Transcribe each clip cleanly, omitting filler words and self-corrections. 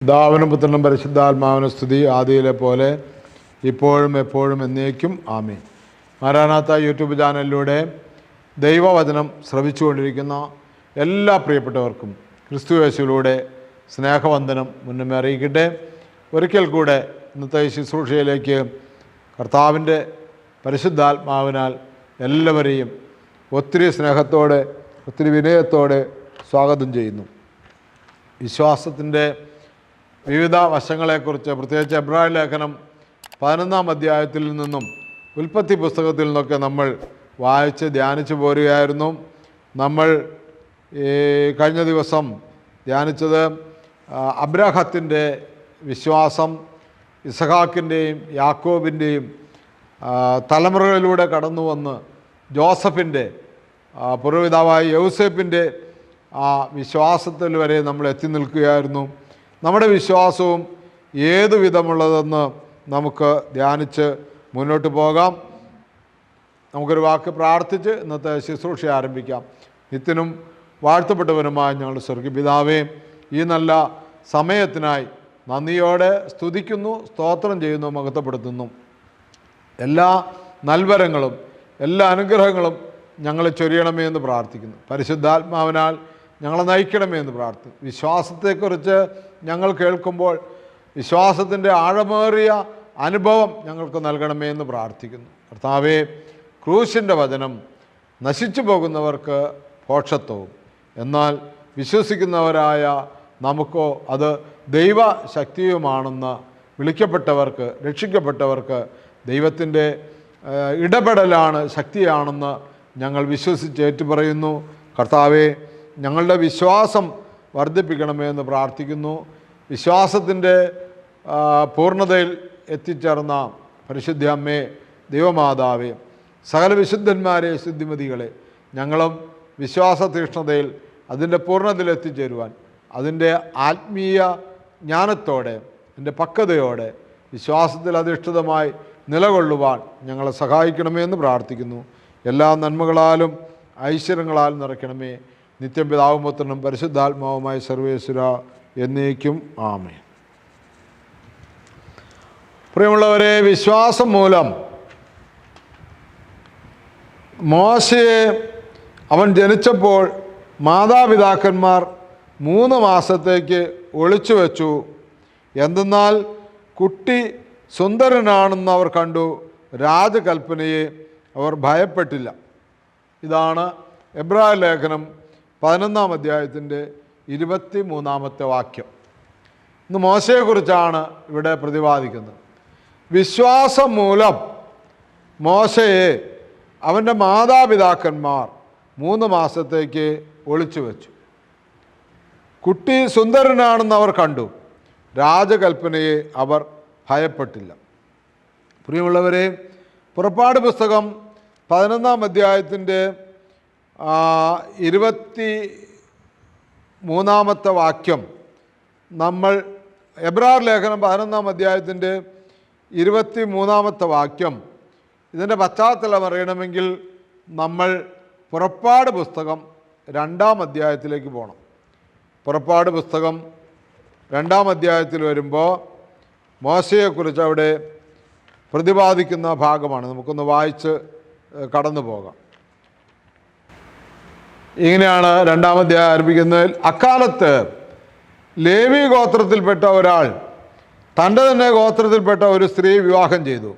പിതാവിനും പുത്രനും പരിശുദ്ധാത്മാവിനും സ്തുതി, ആദിയിലെ പോലെ ഇപ്പോഴും എപ്പോഴും എന്നേക്കും ആമേൻ. മാരാനാത്ത യൂട്യൂബ് ചാനലിലൂടെ ദൈവവചനം ശ്രവിച്ചുകൊണ്ടിരിക്കുന്ന എല്ലാ പ്രിയപ്പെട്ടവർക്കും ക്രിസ്തുയേശുവിലൂടെ സ്നേഹവന്ദനം മുന്നമേ അറിയിക്കട്ടെ. ഒരിക്കൽ കൂടെ ഇന്നത്തെ ശുശ്രൂഷയിലേക്ക് കർത്താവിൻ്റെ പരിശുദ്ധാത്മാവിനാൽ എല്ലാവരെയും ഒത്തിരി സ്നേഹത്തോടെ ഒത്തിരി വിനയത്തോടെ സ്വാഗതം ചെയ്യുന്നു. വിശ്വാസത്തിൻ്റെ വിവിധ വശങ്ങളെക്കുറിച്ച്, പ്രത്യേകിച്ച് എബ്രായ ലേഖനം 11-ാം അധ്യായത്തിൽ നിന്നും ഉൽപ്പത്തി പുസ്തകത്തിൽ നിന്നൊക്കെ നമ്മൾ വായിച്ച് ധ്യാനിച്ചു പോരുകയായിരുന്നു. നമ്മൾ കഴിഞ്ഞ ദിവസം ധ്യാനിച്ചത് അബ്രാഹത്തിൻ്റെ വിശ്വാസം, ഇസഹാക്കിൻ്റെയും യാക്കോബിൻ്റെയും തലമുറകളിലൂടെ കടന്നു വന്ന് ജോസഫിൻ്റെ പൂർവ്വപിതാവായ യൗസേപ്പിൻ്റെ ആ വിശ്വാസത്തിൽ വരെ നമ്മൾ എത്തി നിൽക്കുകയായിരുന്നു. നമ്മുടെ വിശ്വാസവും ഏതു വിധമുള്ളതെന്ന് നമുക്ക് ധ്യാനിച്ച് മുന്നോട്ട് പോകാം. നമുക്കൊരു വാക്ക് പ്രാർത്ഥിച്ച് ഇന്നത്തെ ശുശ്രൂഷ ആരംഭിക്കാം. നിത്യനും വാഴ്ത്തപ്പെട്ടവനുമായ ഞങ്ങളുടെ സ്വർഗ്ഗപിതാവേ, ഈ നല്ല സമയത്തിനായി നന്ദിയോടെ സ്തുതിക്കുന്നു, സ്തോത്രം ചെയ്യുന്നു, മഹത്വപ്പെടുത്തുന്നു. എല്ലാ നൽവരങ്ങളും എല്ലാ അനുഗ്രഹങ്ങളും ഞങ്ങളെ ചൊരിയണമേ എന്ന് പ്രാർത്ഥിക്കുന്നു. പരിശുദ്ധാത്മാവിനാൽ ഞങ്ങളെ നയിക്കണമേ എന്ന് പ്രാർത്ഥിക്കുന്നു. വിശ്വാസത്തെക്കുറിച്ച് ഞങ്ങൾ കേൾക്കുമ്പോൾ വിശ്വാസത്തിൻ്റെ ആഴമേറിയ അനുഭവം ഞങ്ങൾക്ക് നൽകണമേ എന്ന് പ്രാർത്ഥിക്കുന്നു. കർത്താവേ, ക്രൂശിൻ്റെ വചനം നശിച്ചു പോകുന്നവർക്ക് ഭോഷത്വവും, എന്നാൽ വിശ്വസിക്കുന്നവരായ നമുക്കോ അത് ദൈവശക്തിയുമാണെന്ന് വിളിക്കപ്പെട്ടവർക്ക്, രക്ഷിക്കപ്പെട്ടവർക്ക് ദൈവത്തിൻ്റെ ഇടപെടലാണ്, ശക്തിയാണെന്ന് ഞങ്ങൾ വിശ്വസിച്ച് ഏറ്റുപറയുന്നു. കർത്താവേ, ഞങ്ങളുടെ വിശ്വാസം വർദ്ധിപ്പിക്കണമേ എന്ന് പ്രാർത്ഥിക്കുന്നു. വിശ്വാസത്തിൻ്റെ പൂർണ്ണതയിൽ എത്തിച്ചേർന്ന പരിശുദ്ധ അമ്മേ, ദൈവമാതാവേ, സകല വിശുദ്ധന്മാരെ, ശുദ്ധിമതികളെ, ഞങ്ങളും വിശ്വാസ തീക്ഷ്ണതയിൽ അതിൻ്റെ പൂർണ്ണതയിൽ എത്തിച്ചേരുവാൻ, അതിൻ്റെ ആത്മീയ ജ്ഞാനത്തോടെ, അതിൻ്റെ പക്വതയോടെ വിശ്വാസത്തിൽ അധിഷ്ഠിതമായി നിലകൊള്ളുവാൻ ഞങ്ങളെ സഹായിക്കണമേ എന്ന് പ്രാർത്ഥിക്കുന്നു. എല്ലാ നന്മകളാലും ഐശ്വര്യങ്ങളാലും നിറയ്ക്കണമേ. നിത്യം പിതാവും പുത്രനും പരിശുദ്ധാത്മാവുമായ സർവേശ്വര എന്നേക്കും ആമേൻ. പ്രിയമുള്ളവരെ, വിശ്വാസം മൂലം മോശയെ അവൻ ജനിച്ചപ്പോൾ മാതാപിതാക്കന്മാർ 3 മാസത്തേക്ക് ഒളിച്ചു വെച്ചു. എന്തെന്നാൽ കുട്ടി സുന്ദരനാണെന്ന് അവർ കണ്ടു, രാജകൽപ്പനയെ അവർ ഭയപ്പെട്ടില്ല. ഇതാണ് എബ്രായ ലേഖനം 11-ാം അധ്യായത്തിൻ്റെ 23-ാമത്തെ വാക്യം. ഇന്ന് മോശയെക്കുറിച്ചാണ് ഇവിടെ പ്രതിപാദിക്കുന്നത്. വിശ്വാസം മൂലം മോശയെ അവൻ്റെ മാതാപിതാക്കന്മാർ 3 മാസത്തേക്ക് ഒളിച്ചു വെച്ചു. കുട്ടി സുന്ദരനാണെന്ന് അവർ കണ്ടു, രാജകൽപ്പനയെ അവർ ഭയപ്പെട്ടില്ല. പ്രിയമുള്ളവരെ, പുറപ്പാട് പുസ്തകം 11-ാം അധ്യായത്തിൻ്റെ 23-ാമത്തെ വാക്യം നമ്മൾ, എബ്രായർ ലേഖനം 11-ാം അധ്യായത്തിൻ്റെ 23-ാമത്തെ വാക്യം, ഇതിൻ്റെ പശ്ചാത്തലം അറിയണമെങ്കിൽ നമ്മൾ പുറപ്പാട് പുസ്തകം 2-ാം അധ്യായത്തിലേക്ക് പോകണം. പുറപ്പാട് പുസ്തകം 2-ാം അധ്യായത്തിൽ വരുമ്പോൾ മോശയെക്കുറിച്ച് അവിടെ പ്രതിപാദിക്കുന്ന ഭാഗമാണ്. നമുക്കൊന്ന് വായിച്ച് കടന്നു പോകാം. ഇങ്ങനെയാണ് 2-ാം അധ്യായം ആരംഭിക്കുന്നത്. അക്കാലത്ത് ലേവി ഗോത്രത്തിൽപ്പെട്ട ഒരാൾ തൻ്റെ തന്നെ ഗോത്രത്തിൽപ്പെട്ട ഒരു സ്ത്രീ വിവാഹം ചെയ്തു.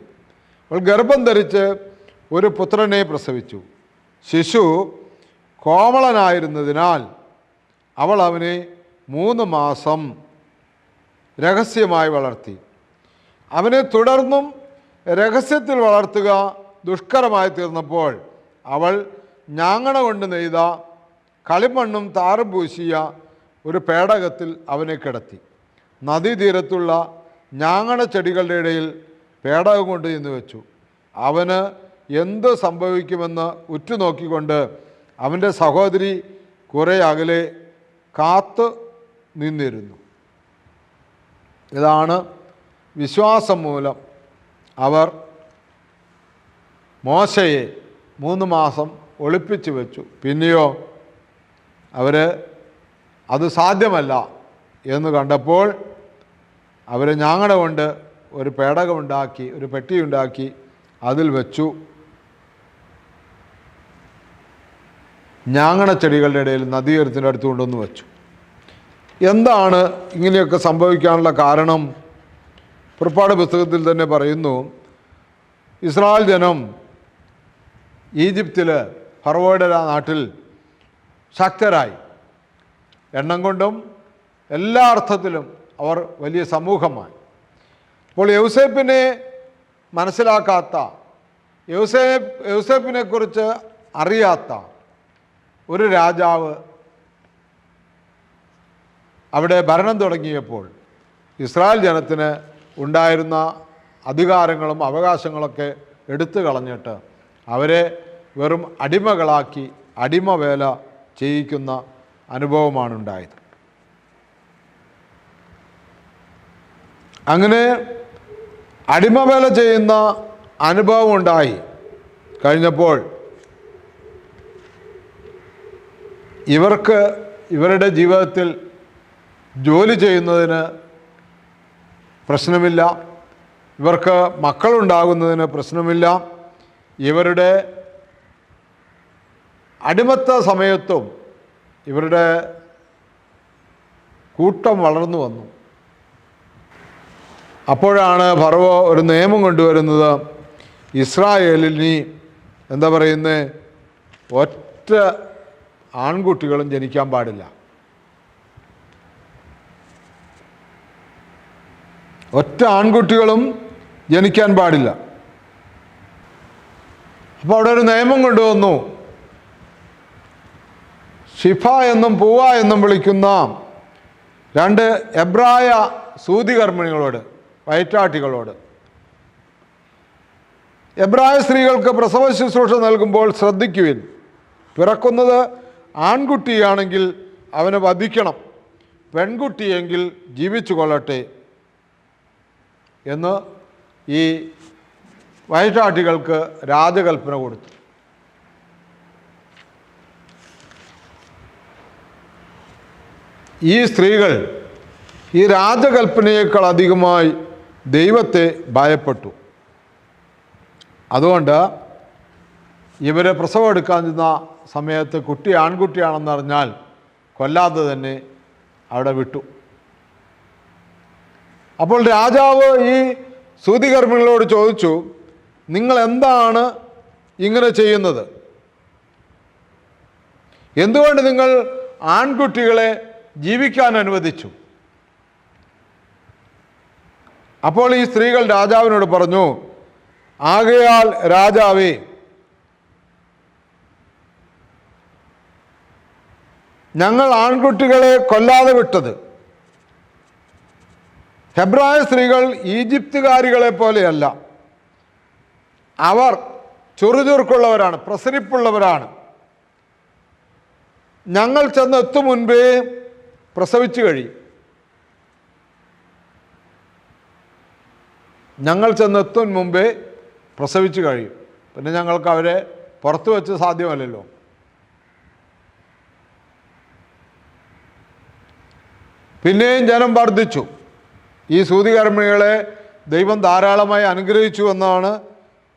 അവൾ ഗർഭം ധരിച്ച് ഒരു പുത്രനെ പ്രസവിച്ചു. ശിശു കോമളനായിരുന്നതിനാൽ അവൾ അവനെ 3 മാസം രഹസ്യമായി വളർത്തി. അവനെ തുടർന്നും രഹസ്യത്തിൽ വളർത്തുക ദുഷ്കരമായി തീർന്നപ്പോൾ അവൾ ഞാങ്ങണ കൊണ്ട് നെയ്ത കളിമണ്ണും താറും പൂശിയ ഒരു പേടകത്തിൽ അവനെ കിടത്തി. നദീതീരത്തുള്ള ഞാങ്ങണ ചെടികളുടെ ഇടയിൽ പേടകം കൊണ്ട് ചെന്ന് വെച്ചു. അവന് എന്ത് സംഭവിക്കുമെന്ന് ഉറ്റുനോക്കിക്കൊണ്ട് അവൻ്റെ സഹോദരി കുറേ അകലെ കാത്തു നിന്നിരുന്നു. ഇതാണ് വിശ്വാസം മൂലം അവർ മോശയെ 3 മാസം ഒളിപ്പിച്ചു വെച്ചു. പിന്നെയോ അവർ അത് സാധ്യമല്ല എന്ന് കണ്ടപ്പോൾ അവർ ഞാങ്ങണ കൊണ്ട് ഒരു പേടകമുണ്ടാക്കി, ഒരു പെട്ടിയുണ്ടാക്കി, അതിൽ വെച്ചു. ഞാങ്ങണ ചെടികളുടെ ഇടയിൽ നദീതീരത്തിൻ്റെ അടുത്ത് കൊണ്ടുവന്ന് വെച്ചു. എന്താണ് ഇങ്ങനെയൊക്കെ സംഭവിക്കാനുള്ള കാരണം? പുറപ്പാട് പുസ്തകത്തിൽ തന്നെ പറയുന്നു, ഇസ്രായേൽ ജനം ഈജിപ്തിൽ ഫറവോയുടെ നാട്ടിൽ ശക്തരായി. എണ്ണം കൊണ്ടും എല്ലാ അർത്ഥത്തിലും അവർ വലിയ സമൂഹമായി. അപ്പോൾ യൗസേപ്പിനെ മനസ്സിലാക്കാത്ത, യൗസേപ്പിനെ കുറിച്ച് അറിയാത്ത ഒരു രാജാവ് അവിടെ ഭരണം തുടങ്ങിയപ്പോൾ ഇസ്രായേൽ ജനത്തിന് ഉണ്ടായിരുന്ന അധികാരങ്ങളും അവകാശങ്ങളൊക്കെ എടുത്തു കളഞ്ഞിട്ട് അവരെ വെറും അടിമകളാക്കി അടിമവേല ചെയ്യിക്കുന്ന അനുഭവമാണ് ഉണ്ടായത്. അങ്ങനെ അടിമവേല ചെയ്യുന്ന അനുഭവം ഉണ്ടായി കഴിഞ്ഞപ്പോൾ ഇവർക്ക് ഇവരുടെ ജീവിതത്തിൽ ജോലി ചെയ്യുന്നതിന് പ്രശ്നമില്ല, ഇവർക്ക് മക്കളുണ്ടാകുന്നതിന് പ്രശ്നമില്ല. ഇവരുടെ അടിമത്ത സമയത്തും ഇവരുടെ കൂട്ടം വളർന്നു വന്നു. അപ്പോഴാണ് ഫറവോ ഒരു നിയമം കൊണ്ടുവരുന്നത്, ഇസ്രായേലിന് എന്താ പറയുന്നത്, ഒറ്റ ആൺകുട്ടികളും ജനിക്കാൻ പാടില്ല. ഒറ്റ ആൺകുട്ടികളും ജനിക്കാൻ പാടില്ല. അപ്പോൾ അവിടെ ഒരു നിയമം കൊണ്ടുവന്നു. ഷിഫ എന്നും പൂവ എന്നും വിളിക്കുന്ന 2 എബ്രായ സൂതികർമ്മിണികളോട്, വയറ്റാട്ടികളോട്, എബ്രായ സ്ത്രീകൾക്ക് പ്രസവ ശുശ്രൂഷ നൽകുമ്പോൾ ശ്രദ്ധിക്കുവിൻ, പിറക്കുന്നത് ആൺകുട്ടിയാണെങ്കിൽ അവനെ വധിക്കണം, പെൺകുട്ടിയെങ്കിൽ ജീവിച്ചു കൊള്ളട്ടെ എന്ന് ഈ വയറ്റാട്ടികൾക്ക് രാജകൽപ്പന കൊടുത്തു. ഈ സ്ത്രീകൾ ഈ രാജകൽപ്പനയേക്കാൾ അധികമായി ദൈവത്തെ ഭയപ്പെട്ടു. അതുകൊണ്ട് ഇവർ പ്രസവം എടുക്കാൻ ചെന്ന സമയത്ത് കുട്ടി ആൺകുട്ടിയാണെന്നറിഞ്ഞാൽ കൊല്ലാതെ തന്നെ അവിടെ വിട്ടു. അപ്പോൾ രാജാവ് ഈ സൂതികർമ്മികളോട് ചോദിച്ചു, നിങ്ങൾ എന്താണ് ഇങ്ങനെ ചെയ്യുന്നത്? എന്തുകൊണ്ട് നിങ്ങൾ ആൺകുട്ടികളെ ജീവിക്കാൻ അനുവദിച്ചു? അപ്പോൾ ഈ സ്ത്രീകൾ രാജാവിനോട് പറഞ്ഞു, ആകയാൽ രാജാവേ, ഞങ്ങൾ ആൺകുട്ടികളെ കൊല്ലാതെ വിട്ടത് ഹെബ്രായ സ്ത്രീകൾ ഈജിപ്തുകാരികളെ പോലെയല്ല. അവർ ചുറുചുറുക്കുള്ളവരാണ്, പ്രസരിപ്പുള്ളവരാണ്. ഞങ്ങൾ ചെന്നെത്തും മുൻപേ പ്രസവിച്ചു കഴിയും. ഞങ്ങൾ ചെന്നെത്തും മുമ്പേ പ്രസവിച്ചു കഴിയും. പിന്നെ ഞങ്ങൾക്ക് അവരെ പുറത്തു വെച്ച് സാധ്യമല്ലല്ലോ. പിന്നെയും ജനം വർദ്ധിച്ചു. ഈ സൂതികർമ്മികളെ ദൈവം ധാരാളമായി അനുഗ്രഹിച്ചു എന്നാണ്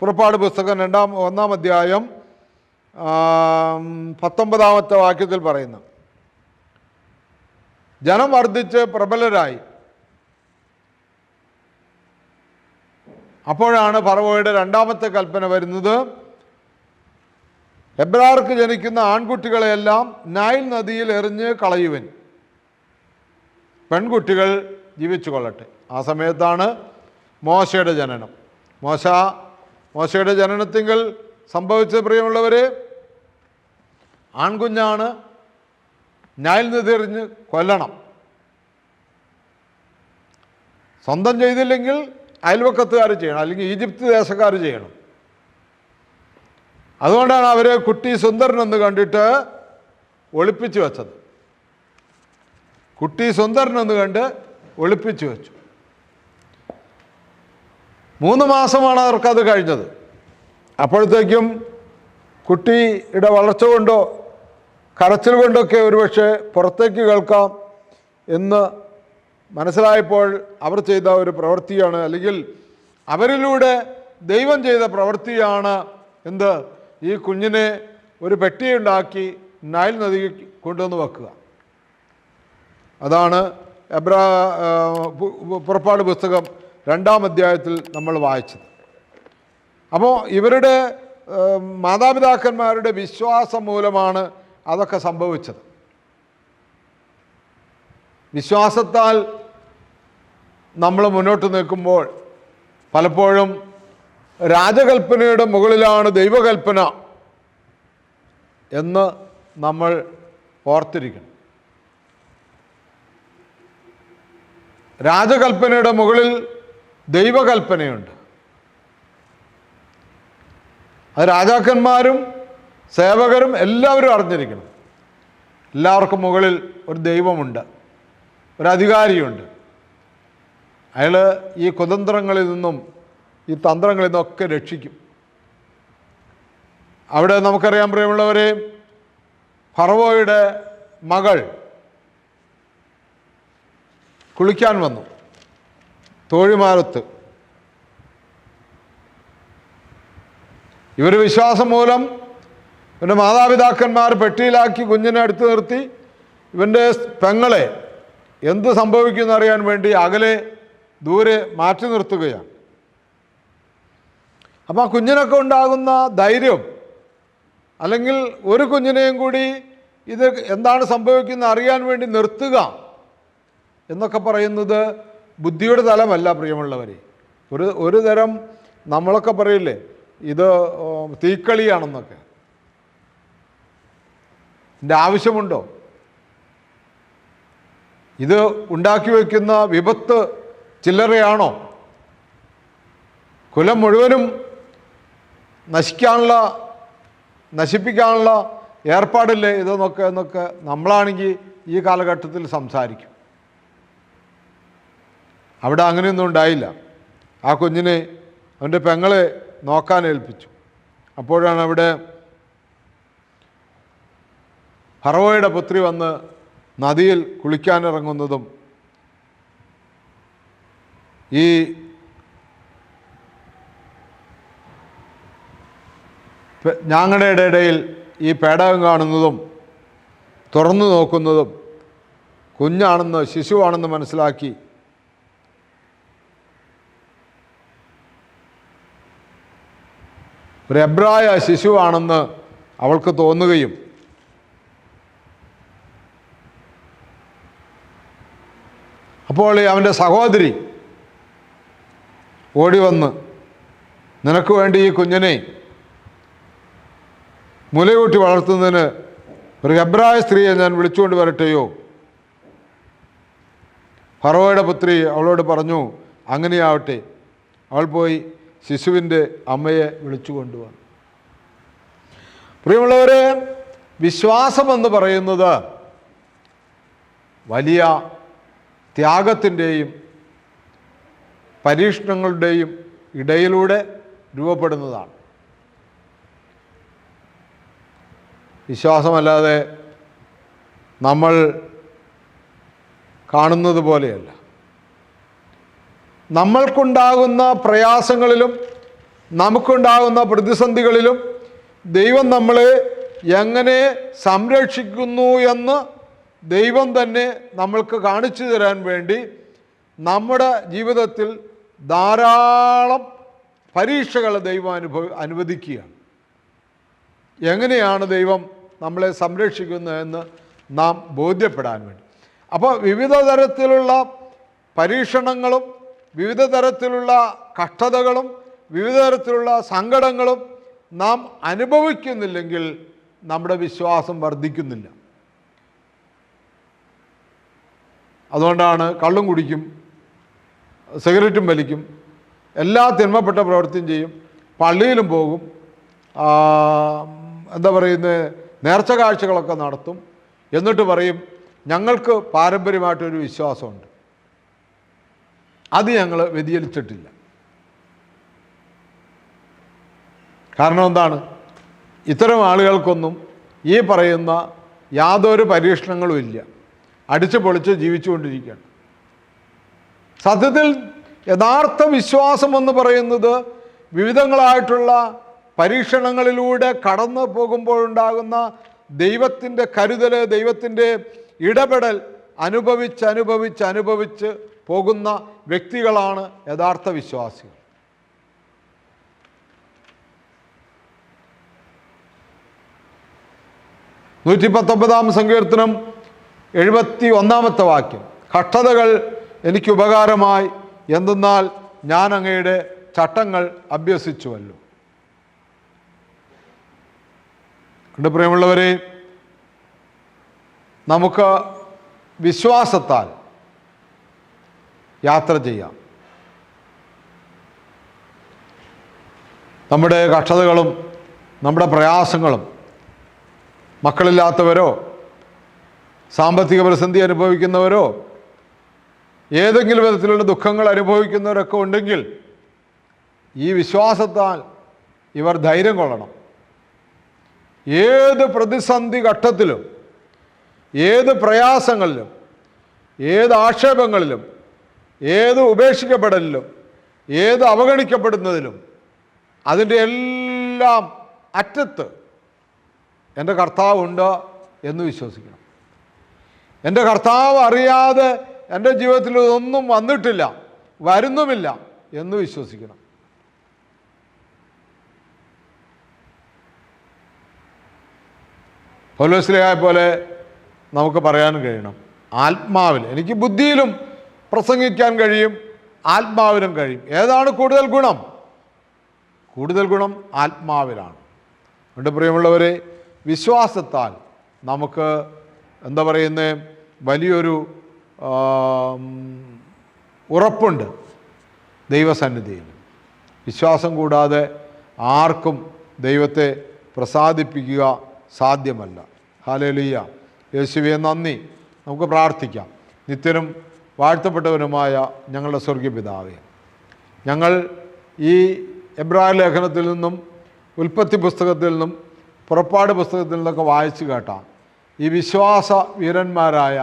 പുറപ്പാട് പുസ്തകം 1-ാം അധ്യായം 19-ാമത്തെ വാക്യത്തിൽ പറയുന്നത്. ജനം വർദ്ധിച്ച് പ്രബലരായി. അപ്പോഴാണ് ഫറവോയുടെ 2ാമത്തെ കൽപ്പന വരുന്നത്, എബ്രായർക്ക് ജനിക്കുന്ന ആൺകുട്ടികളെയെല്ലാം നൈൽ നദിയിൽ എറിഞ്ഞ് കളയുവൻ, പെൺകുട്ടികൾ ജീവിച്ചു കൊള്ളട്ടെ. ആ സമയത്താണ് മോശയുടെ ജനനം. മോശയുടെ ജനനത്തിങ്കൽ സംഭവിച്ച പ്രിയമുള്ളവർ, ആൺകുഞ്ഞാണ്, നൈൽ നദി എറിഞ്ഞ് കൊല്ലണം. സ്വന്തം ചെയ്തില്ലെങ്കിൽ അയൽവക്കത്തുകാർ ചെയ്യണം, അല്ലെങ്കിൽ ഈജിപ്ത് ദേശക്കാർ ചെയ്യണം. അതുകൊണ്ടാണ് അവർ കുട്ടി സുന്ദരനെന്ന് കണ്ടിട്ട് ഒളിപ്പിച്ചു വെച്ചത്. കുട്ടി സുന്ദരനെന്ന് കണ്ട് ഒളിപ്പിച്ചു വെച്ചു. 3 മാസമാണ് അവർക്കത് കഴിഞ്ഞത്. അപ്പോഴത്തേക്കും കുട്ടിയുടെ വളർച്ച കൊണ്ടോ കരച്ചിൽ കൊണ്ടൊക്കെ ഒരുപക്ഷെ പുറത്തേക്ക് കേൾക്കാം എന്ന് മനസ്സിലായപ്പോൾ അവർ ചെയ്ത ഒരു പ്രവൃത്തിയാണ്, അല്ലെങ്കിൽ അവരിലൂടെ ദൈവം ചെയ്ത പ്രവൃത്തിയാണ് എന്ത്? ഈ കുഞ്ഞിനെ ഒരു പെട്ടിയുണ്ടാക്കി നൈൽ നദി കൊണ്ടുവന്ന് വെക്കുക. അതാണ് പുറപ്പാട് പുസ്തകം 2-ാം അധ്യായത്തിൽ നമ്മൾ വായിച്ചത്. അപ്പോൾ ഇവരുടെ മാതാപിതാക്കന്മാരുടെ വിശ്വാസം മൂലമാണ് അതൊക്കെ സംഭവിച്ചത്. വിശ്വാസത്താൽ നമ്മൾ മുന്നോട്ട് നിൽക്കുമ്പോൾ പലപ്പോഴും രാജകൽപ്പനയുടെ മുകളിലാണ് ദൈവകൽപ്പന എന്ന് നമ്മൾ ഓർത്തിരിക്കണം. രാജകൽപ്പനയുടെ മുകളിൽ ദൈവകൽപ്പനയുണ്ട്. അത് രാജാക്കന്മാരും സേവകരും എല്ലാവരും അറിഞ്ഞിരിക്കണം. എല്ലാവർക്കും മുകളിൽ ഒരു ദൈവമുണ്ട്, ഒരു അധികാരിയുണ്ട്. അയാൾ ഈ കുതന്ത്രങ്ങളിൽ നിന്നും ഈ തന്ത്രങ്ങളിൽ നിന്നൊക്കെ രക്ഷിക്കും. അവിടെ നമുക്കറിയാൻ പ്രിയമുള്ളവരെ, ഫറവോയുടെ മകൾ കുളിക്കാൻ വന്നു തോഴിമാരത്ത്. ഇവർ വിശ്വാസം മൂലം ഇവൻ്റെ മാതാപിതാക്കന്മാർ പെട്ടിയിലാക്കി കുഞ്ഞിനെ അടുത്ത് നിർത്തി ഇവൻ്റെ പെങ്ങളെ എന്ത് സംഭവിക്കുമെന്ന് അറിയാൻ വേണ്ടി അകലെ ദൂരെ മാറ്റി നിർത്തുകയാണ്. അപ്പം ആ കുഞ്ഞിനൊക്കെ ഉണ്ടാകുന്ന ധൈര്യം, അല്ലെങ്കിൽ ഒരു കുഞ്ഞിനെയും കൂടി ഇത് എന്താണ് സംഭവിക്കുന്നത് അറിയാൻ വേണ്ടി നിർത്തുക എന്നൊക്കെ പറയുന്നത് ബുദ്ധിയുടെ തലമല്ല പ്രിയമുള്ളവരെ. ഒരു തരം നമ്മളൊക്കെ പറയില്ലേ ഇത് തീക്കളിയാണെന്നൊക്കെ. ഇതിൻ്റെ ആവശ്യമുണ്ടോ? ഇത് ഉണ്ടാക്കി വയ്ക്കുന്ന വിപത്ത് ചില്ലറയാണോ? കുലം മുഴുവനും നശിപ്പിക്കാനുള്ള ഏർപ്പാടില്ലേ എന്നൊക്കെ നമ്മളാണെങ്കിൽ ഈ കാലഘട്ടത്തിൽ സംസാരിക്കും. അവിടെ അങ്ങനെയൊന്നും ഉണ്ടായില്ല. ആ കുഞ്ഞിനെ അവൻ്റെ പെങ്ങളെ നോക്കാൻ ഏൽപ്പിച്ചു. അപ്പോഴാണ് അവിടെ ഫറവോയുടെ പുത്രി വന്ന് നദിയിൽ കുളിക്കാനിറങ്ങുന്നതും ഈ ഞാങ്ങടയുടെ ഇടയിൽ ഈ പേടകം കാണുന്നതും തുറന്നു നോക്കുന്നതും കുഞ്ഞാണെന്ന്, ശിശുവാണെന്ന് മനസ്സിലാക്കി ഒരു എബ്രായ ശിശുവാണെന്ന് അവൾക്ക് തോന്നുകയും അപ്പോൾ അവൻ്റെ സഹോദരി ഓടി വന്ന്, നിനക്ക് വേണ്ടി ഈ കുഞ്ഞിനെ മുലയൂട്ടി വളർത്തുന്നതിന് ഒരു എബ്രായ സ്ത്രീയെ ഞാൻ വിളിച്ചുകൊണ്ട് വരട്ടെയോ? ഫറവോയുടെ പുത്രി അവളോട് പറഞ്ഞു, അങ്ങനെയാവട്ടെ. അവൾ പോയി ശിശുവിൻ്റെ അമ്മയെ വിളിച്ചു കൊണ്ടുവന്നു. പ്രിയമുള്ളവരെ, വിശ്വാസമെന്ന് പറയുന്നത് വലിയ ത്യാഗത്തിൻ്റെയും പരീക്ഷണങ്ങളുടെയും ഇടയിലൂടെ രൂപപ്പെടുന്നതാണ്. വിശ്വാസമല്ലാതെ നമ്മൾ കാണുന്നത് പോലെയല്ല. നമ്മൾക്കുണ്ടാകുന്ന പ്രയാസങ്ങളിലും നമുക്കുണ്ടാകുന്ന പ്രതിസന്ധികളിലും ദൈവം നമ്മളെ എങ്ങനെ സംരക്ഷിക്കുന്നു എന്ന് ദൈവം തന്നെ നമ്മൾക്ക് കാണിച്ചു തരാൻ വേണ്ടി നമ്മുടെ ജീവിതത്തിൽ ധാരാളം പരീക്ഷകൾ ദൈവം അനുവദിക്കുകയാണ്. എങ്ങനെയാണ് ദൈവം നമ്മളെ സംരക്ഷിക്കുന്നതെന്ന് നാം ബോധ്യപ്പെടാൻ വേണ്ടി. അപ്പോൾ വിവിധ തരത്തിലുള്ള പരീക്ഷണങ്ങളും വിവിധ തരത്തിലുള്ള കഷ്ടതകളും വിവിധ തരത്തിലുള്ള സങ്കടങ്ങളും നാം അനുഭവിക്കുന്നില്ലെങ്കിൽ നമ്മുടെ വിശ്വാസം വർദ്ധിക്കുന്നില്ല. അതുകൊണ്ടാണ് കള്ളും കുടിക്കും, സിഗരറ്റും വലിക്കും, എല്ലാ തിന്മപ്പെട്ട പ്രവൃത്തിയും ചെയ്യും, പള്ളിയിലും പോകും, എന്താ പറയുന്നത്, നേർച്ച കാഴ്ചകളൊക്കെ നടത്തും. എന്നിട്ട് പറയും ഞങ്ങൾക്ക് പാരമ്പര്യമായിട്ടൊരു വിശ്വാസമുണ്ട്, അത് ഞങ്ങൾ വ്യതിചലിച്ചിട്ടില്ല. കാരണം എന്താണ്? ഇത്തരം ആളുകൾക്കൊന്നും ഈ പറയുന്ന യാതൊരു പരീക്ഷണങ്ങളും ഇല്ല, അടിച്ചു പൊളിച്ച് ജീവിച്ചുകൊണ്ടിരിക്കുകയാണ്. സത്യത്തിൽ യഥാർത്ഥ വിശ്വാസം എന്ന് പറയുന്നത് വിവിധങ്ങളായിട്ടുള്ള പരീക്ഷണങ്ങളിലൂടെ കടന്നു പോകുമ്പോഴുണ്ടാകുന്ന ദൈവത്തിൻ്റെ കരുതൽ, ദൈവത്തിൻ്റെ ഇടപെടൽ അനുഭവിച്ച് പോകുന്ന വ്യക്തികളാണ് യഥാർത്ഥ വിശ്വാസികൾ. സങ്കീർത്തനം 71 വാക്യം, കഷ്ടതകൾ എനിക്ക് ഉപകാരമായി, എന്തെന്നാൽ ഞാൻ അങ്ങയുടെ ചട്ടങ്ങൾ അഭ്യസിച്ചുവല്ലോ. എൻ്റെ പ്രിയമുള്ളവരെ, നമുക്ക് വിശ്വാസത്താൽ യാത്ര ചെയ്യാം. നമ്മുടെ കഷ്ടതകളും നമ്മുടെ പ്രയാസങ്ങളും മക്കളില്ലാത്തവരോ സാമ്പത്തിക പ്രതിസന്ധി അനുഭവിക്കുന്നവരോ ഏതെങ്കിലും വിധത്തിലുള്ള ദുഃഖങ്ങൾ അനുഭവിക്കുന്നവരൊക്കെ ഉണ്ടെങ്കിൽ ഈ വിശ്വാസത്താൽ ഇവർ ധൈര്യം കൊള്ളണം. ഏത് പ്രതിസന്ധി ഘട്ടത്തിലും, ഏത് പ്രയാസങ്ങളിലും, ഏത് ആക്ഷേപങ്ങളിലും, ഏത് ഉപേക്ഷിക്കപ്പെടലിലും, ഏത് അവഗണിക്കപ്പെടുന്നതിലും അതിൻ്റെ എല്ലാം അറ്റത്ത് എൻ്റെ കർത്താവുണ്ട് എന്ന് വിശ്വസിക്കണം. എൻ്റെ കർത്താവ് അറിയാതെ എൻ്റെ ജീവിതത്തിൽ ഇതൊന്നും വന്നിട്ടില്ല, വരുന്നുമില്ല എന്ന് വിശ്വസിക്കണം. പൗലോസ്ലീഹായെ പോലെ നമുക്ക് പറയാൻ കഴിയണം, ആത്മാവിൽ, എനിക്ക് ബുദ്ധിയിലും പ്രസംഗിക്കാൻ കഴിയും, ആത്മാവിലും കഴിയും. ഏതാണ് കൂടുതൽ ഗുണം? കൂടുതൽ ഗുണം ആത്മാവിലാണ്. എൻ്റെ പ്രിയമുള്ളവരെ, വിശ്വാസത്താൽ നമുക്ക് എന്താ പറയുന്നത്, വലിയൊരു ഉറപ്പുണ്ട് ദൈവസന്നിധിയിൽ. വിശ്വാസം കൂടാതെ ആർക്കും ദൈവത്തെ പ്രസാദിപ്പിക്കുക സാധ്യമല്ല. ഹല്ലേലൂയ. യേശുവേ നന്ദി. നമുക്ക് പ്രാർത്ഥിക്കാം. നിത്യനും വാഴ്ത്തപ്പെട്ടവനുമായ ഞങ്ങളുടെ സ്വർഗീയ പിതാവേ, ഞങ്ങൾ ഈ എബ്രായ ലേഖനത്തിൽ നിന്നും ഉൽപ്പത്തി പുസ്തകത്തിൽ നിന്നും പുറപ്പാട് പുസ്തകത്തിൽ നിന്നൊക്കെ വായിച്ചു കേട്ട ഈ വിശ്വാസ വീരന്മാരായ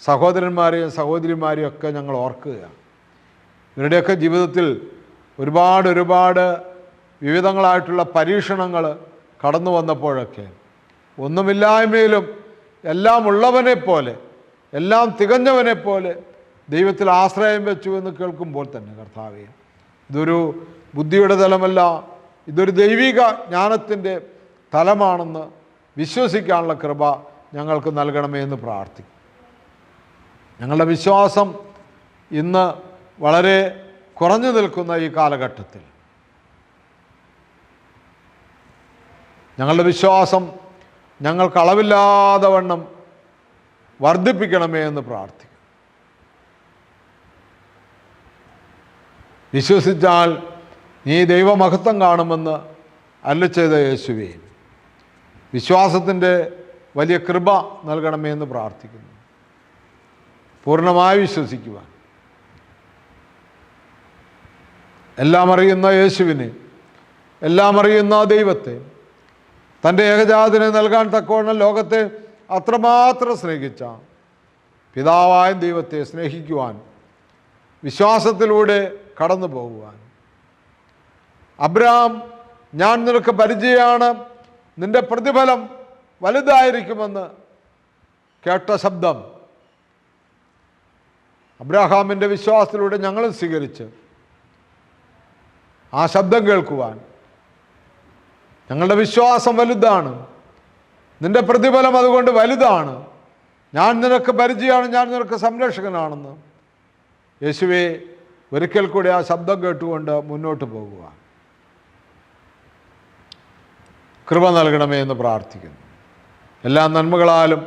സഹോദരന്മാരെയും സഹോദരിമാരെയും ഒക്കെ ഞങ്ങൾ ഓർക്കുകയാണ്. ഇവരുടെയൊക്കെ ജീവിതത്തിൽ ഒരുപാട് വിവിധങ്ങളായിട്ടുള്ള പരീക്ഷണങ്ങൾ കടന്നു വന്നപ്പോഴൊക്കെ ഒന്നുമില്ലായ്മയിലും എല്ലാം ഉള്ളവനെ പോലെ, എല്ലാം തികഞ്ഞവനെ പോലെ ദൈവത്തിൽ ആശ്രയം വെച്ചു എന്ന് കേൾക്കുമ്പോൾ തന്നെ കർത്താവേ, ഇതൊരു ബുദ്ധിയുടെ തലമല്ല, ഇതൊരു ദൈവിക ജ്ഞാനത്തിൻ്റെ തലമാണെന്ന് വിശ്വസിക്കാനുള്ള കൃപ ഞങ്ങൾക്ക് നൽകണമേ എന്ന് പ്രാർത്ഥിക്കും. ഞങ്ങളുടെ വിശ്വാസം ഇന്ന് വളരെ കുറഞ്ഞു നിൽക്കുന്ന ഈ കാലഘട്ടത്തിൽ ഞങ്ങളുടെ വിശ്വാസം ഞങ്ങൾക്ക് അളവില്ലാതെ വണ്ണം വർദ്ധിപ്പിക്കണമേ എന്ന് പ്രാർത്ഥിക്കും. വിശ്വസിച്ചാൽ നീ ദൈവമഹത്വം കാണുമെന്ന് അരുളിച്ചെയ്ത യേശുവേ, വിശ്വാസത്തിൻ്റെ വലിയ കൃപ നൽകണമേ എന്ന് പ്രാർത്ഥിക്കുന്നു. പൂർണ്ണമായി വിശ്വസിക്കുവാൻ, എല്ലാം അറിയുന്ന യേശുവിനെ, എല്ലാം അറിയുന്ന ദൈവത്തെ, തൻ്റെ ഏകജാതനെ നൽകാൻ തക്കവണ്ണം ലോകത്തെ അത്രമാത്രം സ്നേഹിച്ച പിതാവായ ദൈവത്തെ സ്നേഹിക്കുവാൻ, വിശ്വാസത്തിലൂടെ കടന്നു പോകുവാൻ, അബ്രഹാം ഞാൻ നിനക്ക് പരിചയമാണ്, നിന്റെ പ്രതിഫലം വലുതായിരിക്കുമെന്ന് കേട്ട ശബ്ദം അബ്രഹാമിൻ്റെ വിശ്വാസത്തിലൂടെ ഞങ്ങളും സ്വീകരിച്ച് ആ ശബ്ദം കേൾക്കുവാൻ, ഞങ്ങളുടെ വിശ്വാസം വലുതാണ്, നിന്റെ പ്രതിഫലം അതുകൊണ്ട് വലുതാണ്, ഞാൻ നിനക്ക് പരിചയമാണ്, ഞാൻ നിനക്ക് സംരക്ഷകനാണെന്ന് യേശുവേ ഒരിക്കൽ കൂടി ആ ശബ്ദം കേട്ടുകൊണ്ട് മുന്നോട്ട് പോകുക കൃപ നൽകണമേ എന്ന് പ്രാർത്ഥിക്കുന്നു. എല്ലാ നന്മകളാലും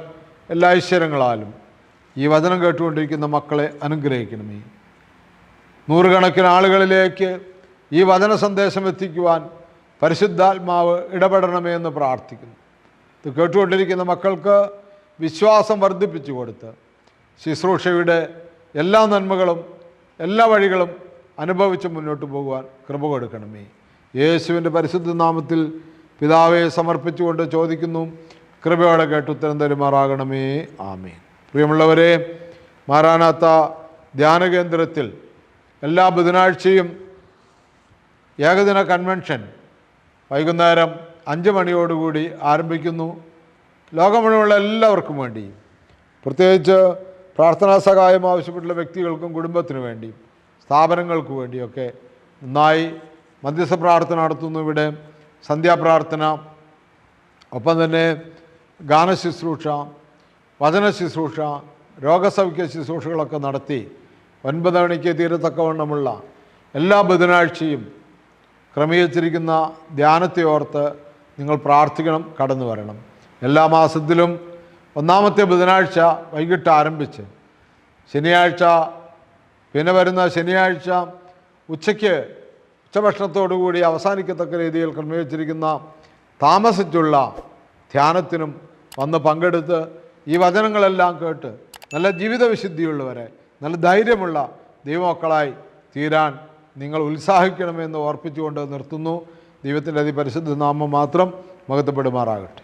എല്ലാ ഐശ്വര്യങ്ങളാലും ഈ വചനം കേട്ടുകൊണ്ടിരിക്കുന്ന മക്കളെ അനുഗ്രഹിക്കണമേ. നൂറുകണക്കിന് ആളുകളിലേക്ക് ഈ വചന സന്ദേശം എത്തിക്കുവാൻ പരിശുദ്ധാത്മാവ് ഇടപെടണമേ എന്ന് പ്രാർത്ഥിക്കുന്നു. ഇത് കേട്ടുകൊണ്ടിരിക്കുന്ന മക്കൾക്ക് വിശ്വാസം വർദ്ധിപ്പിച്ചു കൊടുത്ത് ശുശ്രൂഷയുടെ എല്ലാ നന്മകളും എല്ലാ വഴികളും അനുഭവിച്ച് മുന്നോട്ട് പോകുവാൻ കൃപ കൊടുക്കണമേ. യേശുവിൻ്റെ പരിശുദ്ധ നാമത്തിൽ പിതാവെ സമർപ്പിച്ചുകൊണ്ട് ചോദിക്കുന്നു, കൃപയോടെ കേട്ട് ഉത്തരം തരുമാറാകണമേ. ആമേൻ. പ്രിയമുള്ളവരെ, മാരാനാത്ത ധ്യാന കേന്ദ്രത്തിൽ എല്ലാ ബുധനാഴ്ചയും ഏകദിന കൺവെൻഷൻ വൈകുന്നേരം 5 മണിയോടുകൂടി ആരംഭിക്കുന്നു. ലോകം മുഴുവനുള്ള എല്ലാവർക്കും വേണ്ടി, പ്രത്യേകിച്ച് പ്രാർത്ഥനാ സഹായം ആവശ്യപ്പെട്ടുള്ള വ്യക്തികൾക്കും കുടുംബത്തിനു വേണ്ടിയും സ്ഥാപനങ്ങൾക്ക് വേണ്ടിയൊക്കെ നന്നായി മധ്യസ്ഥ പ്രാർത്ഥന നടത്തുന്നു. ഇവിടെ സന്ധ്യാപ്രാർത്ഥന, ഒപ്പം തന്നെ ഗാനശുശ്രൂഷ, വചന ശുശ്രൂഷ, രോഗസൗഖ്യ ശുശ്രൂഷകളൊക്കെ നടത്തി 9 മണിക്ക് തീരത്തക്കവണ്ണമുള്ള എല്ലാ ബുധനാഴ്ചയും ക്രമീകരിച്ചിരിക്കുന്ന ധ്യാനത്തെ ഓർത്ത് നിങ്ങൾ പ്രാർത്ഥിക്കണം, കടന്നു വരണം. എല്ലാ മാസത്തിലും 1-ാമത്തെ ബുധനാഴ്ച വൈകിട്ട് ആരംഭിച്ച് ശനിയാഴ്ച, പിന്നെ വരുന്ന ശനിയാഴ്ച ഉച്ചഭക്ഷണത്തോടുകൂടി അവസാനിക്കത്തക്ക രീതിയിൽ ക്രമീകരിച്ചിരിക്കുന്ന താമസിച്ചുള്ള ധ്യാനത്തിനും വന്ന് പങ്കെടുത്ത് ഈ വചനങ്ങളെല്ലാം കേട്ട് നല്ല ജീവിത വിശുദ്ധിയുള്ളവരെ, നല്ല ധൈര്യമുള്ള ദൈവമക്കളായി തീരാൻ നിങ്ങൾ ഉത്സാഹിക്കണമെന്ന് ഓർപ്പിച്ചുകൊണ്ട് നിർത്തുന്നു. ദൈവത്തിൻ്റെ അതിപരിശുദ്ധ നാമം മാത്രം മഹത്വപ്പെടുമാറാകട്ടെ.